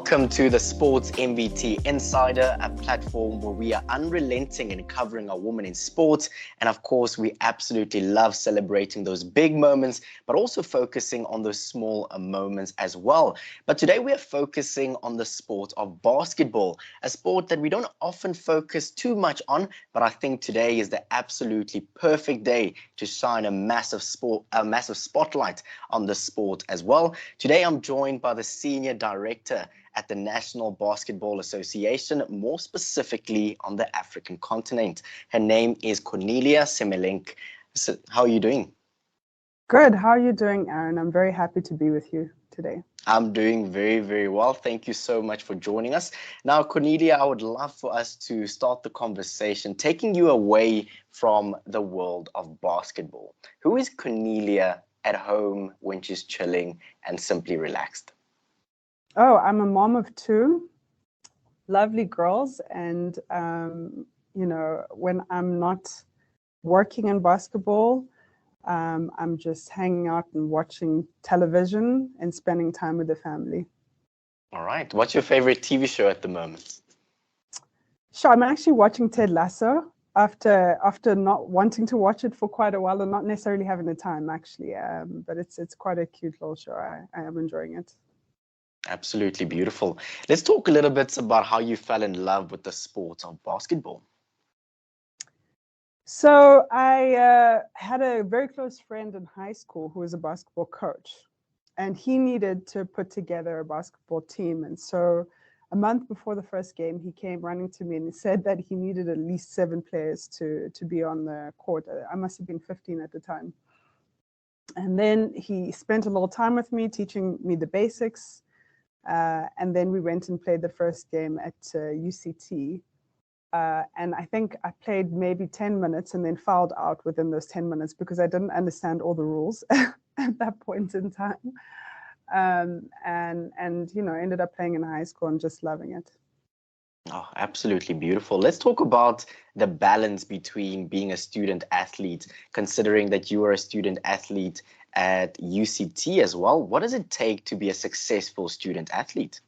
Welcome to the Sports MBT Insider, a platform where we are unrelenting in covering our women in sports. And of course, we absolutely love celebrating those big moments, but also focusing on those small moments as well. But today we are focusing on the sport of basketball, a sport that we don't often focus too much on, but I think today is the absolutely perfect day to shine a massive spotlight on the sport as well. Today I'm joined by the Senior Director at the National Basketball Association, more specifically on the African continent. Her name is Kornelia Semmelink. So how are you doing? Good. How are you doing, Aaron? I'm very happy to be with you today. I'm doing very, very well. Thank you so much for joining us. Now, Kornelia, I would love for us to start the conversation, taking you away from the world of basketball. Who is Kornelia at home when she's chilling and simply relaxed? Oh, I'm a mom of two lovely girls. And, you know, when I'm not working in basketball, I'm just hanging out and watching television and spending time with the family. All right. What's your favorite TV show at the moment? Sure. I'm actually watching 𝗙𝗪𝗪 after not wanting to watch it for quite a while and not necessarily having the time, actually. But it's quite a cute little show. I am enjoying it. Absolutely beautiful. Let's talk a little bit about how you fell in love with the sport of basketball. So I had a very close friend in high school who was a basketball coach, and he needed to put together a basketball team. And so a month before the first game, he came running to me and he said that he needed at least 7 players to be on the court. I must have been 15 at the time. And then he spent a little time with me, teaching me the basics. And then we went and played the first game at 𝗀់𝗹𝗹𝗶𝗹. And I think I played maybe 10 minutes and then fouled out within those 10 minutes because I didn't understand all the rules at that point in time. And you know, ended up playing in high school and just loving it. Oh, absolutely beautiful. Let's talk about the balance between being a student athlete, considering that you are a student athlete at 𝗀់𝗹𝗹 as well. What does it take to be a successful student athlete?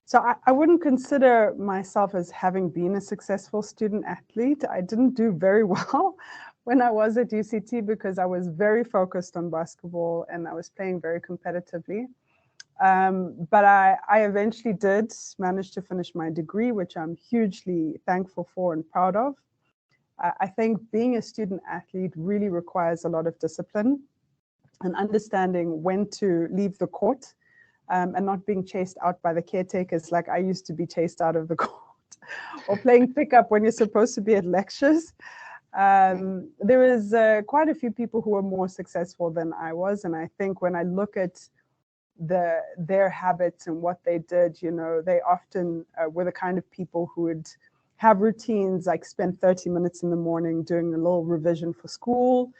So I wouldn't consider myself as having been a successful student athlete. I didn't do very well when I was at 𝗀់𝗹𝗹 because I was very focused on basketball and I was playing very competitively. But I eventually did manage to finish my degree, which I'm hugely thankful for and proud of. I think being a student athlete really requires a lot of discipline and understanding when to leave the court and not being chased out by the caretakers like I used to be chased out of the court, or playing pickup when you're supposed to be at lectures. There is quite a few people who were more successful than I was, and I think when I look at their habits and what they did, you know, they often were the kind of people who would have routines like spend 30 minutes in the morning doing a little revision for school,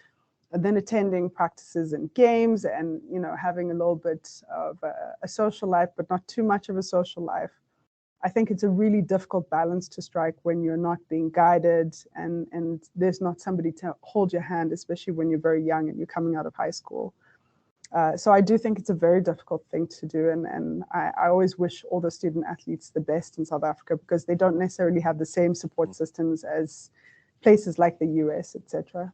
and then attending practices and games, and you know, having a little bit of a social life, but not too much of a social life. I think it's a really difficult balance to strike when you're not being guided and there's not somebody to hold your hand, especially when you're very young and you're coming out of high school. So I do think it's a very difficult thing to do, and I always wish all the student athletes the best in South Africa because they don't necessarily have the same support systems as places like the US, etc.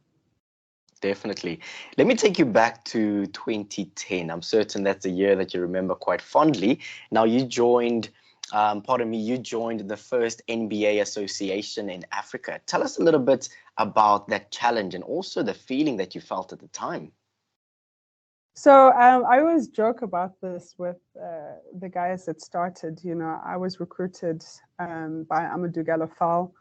Definitely. Let me take you back to 2010. I'm certain that's a year that you remember quite fondly. Now you joined, you joined the first NBA association in Africa. Tell us a little bit about that challenge and also the feeling that you felt at the time. So I always joke about this with the guys that started. You know, I was recruited by 𝗙𝗪𝗪𝗪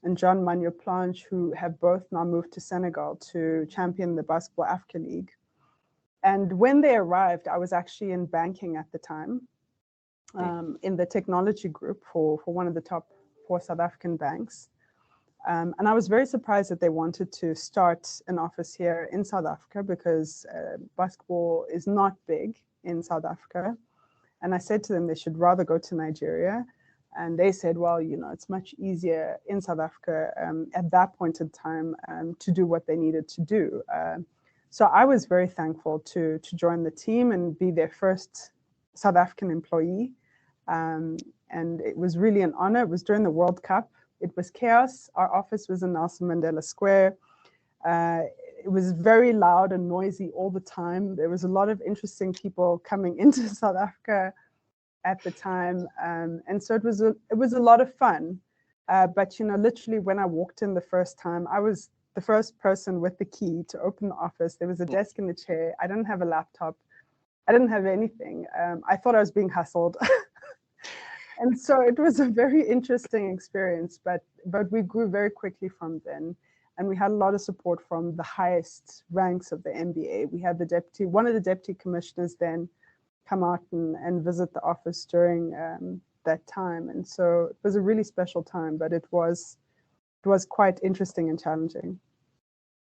and John Manyo-Planche, who have both now moved to Senegal to champion the Basketball Africa League. And when they arrived, I was actually in banking at the time, in the technology group for one of the top 4 South African banks. And I was very surprised that they wanted to start an office here in South Africa because basketball is not big in South Africa. And I said to them they should rather go to Nigeria. And they said, well, you know, it's much easier in South Africa at that point in time to do what they needed to do. So I was very thankful to join the team and be their first South African employee. And it was really an honor. It was during the World Cup. It was chaos. Our office was in 𝗙ន់Mandela Square. It was very loud and noisy all the time. There was a lot of interesting people coming into South Africa at the time. And so it was a lot of fun. But, you know, literally when I walked in the first time, I was the first person with the key to open the office. There was a desk and a chair. I didn't have a laptop. I didn't have anything. I thought I was being hustled. And so it was a very interesting experience, but we grew very quickly from then. And we had a lot of support from the highest ranks of the NBA. We had one of the deputy commissioners then come out and visit the office during that time. And so it was a really special time, but it was quite interesting and challenging.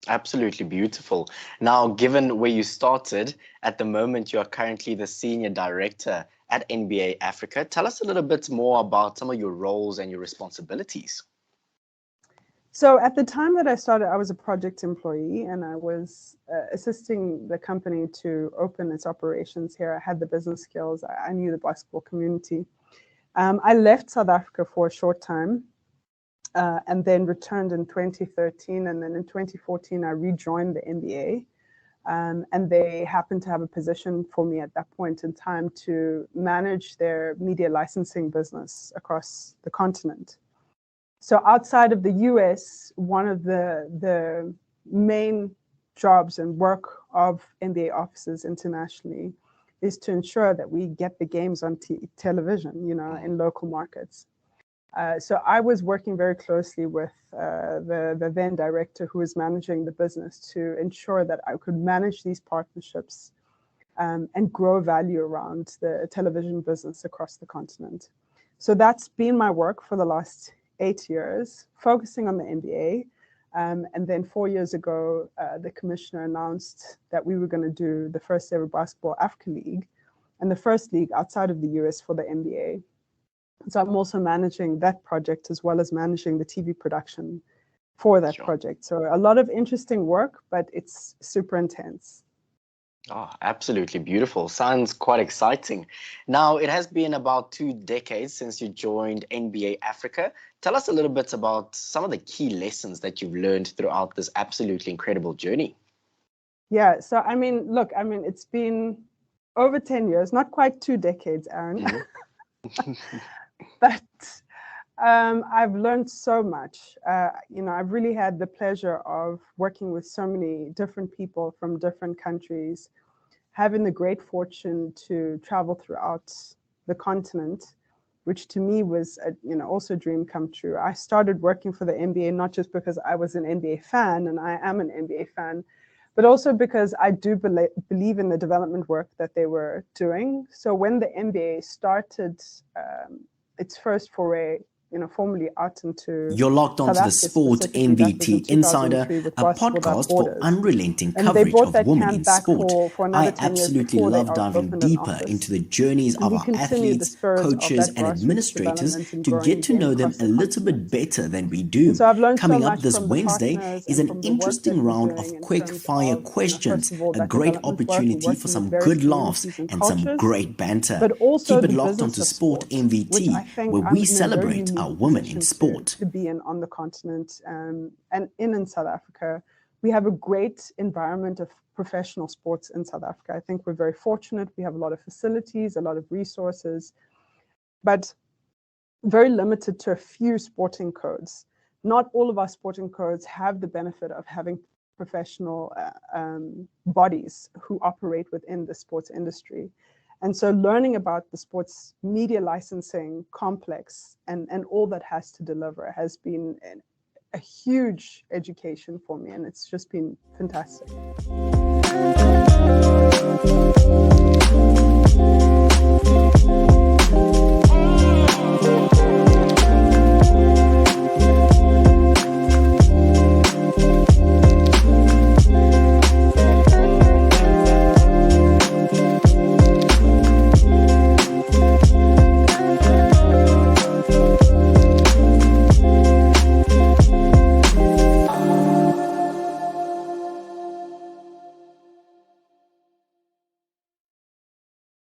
Absolutely beautiful. Now, given where you started, at the moment you are currently the Senior Director at NBA Africa. Tell us a little bit more about some of your roles and your responsibilities. So at the time that I started, I was a project employee, and I was assisting the company to open its operations here. I had the business skills. I knew the basketball community. I left South Africa for a short time and then returned in 2013. And then in 2014, I rejoined the NBA. And they happened to have a position for me at that point in time to manage their media licensing business across the continent. So outside of the US, one of the main jobs and work of NBA offices internationally is to ensure that we get the games on television, you know, in local markets. So I was working very closely with the then director who was managing the business to ensure that I could manage these partnerships and grow value around the television business across the continent. So that's been my work for the last 8 years, focusing on the NBA. And then 4 years ago, the commissioner announced that we were going to do the first ever Basketball Africa League and the first league outside of the US for the NBA. So I'm also managing that project as well as managing the TV production for that project. So a lot of interesting work, but it's super intense. Oh, absolutely beautiful. Sounds quite exciting. Now, it has been about 2 decades since you joined NBA Africa. Tell us a little bit about some of the key lessons that you've learned throughout this absolutely incredible journey. Yeah, so I mean, look, I mean, it's been over 10 years, not quite 2 decades, Aaron. Mm-hmm. But I've learned so much. You know, I've really had the pleasure of working with so many different people from different countries, having the great fortune to travel throughout the continent, which to me was, also a dream come true. I started working for the NBA, not just because I was an NBA fan, and I am an NBA fan, but also because I do believe in the development work that they were doing. So when the NBA started its first foray, formally out into You're locked onto the Sport MVT Insider, a podcast for unrelenting coverage of women in sport. I absolutely love diving deeper into the journeys of our athletes, coaches, and administrators to get to know them a little bit better than we do. Coming up this Wednesday is an interesting round of quick fire questions, a great opportunity for some good laughs and some great banter. Keep it locked onto Sport MVT, where we celebrate our women in sport. To be on the continent and in South Africa. We have a great environment of professional sports in South Africa. I think we're very fortunate. We have a lot of facilities, a lot of resources, but very limited to a few sporting codes. Not all of our sporting codes have the benefit of having professional bodies who operate within the sports industry. And so learning about the sports media licensing complex and all that has to deliver has been a huge education for me, and it's just been fantastic.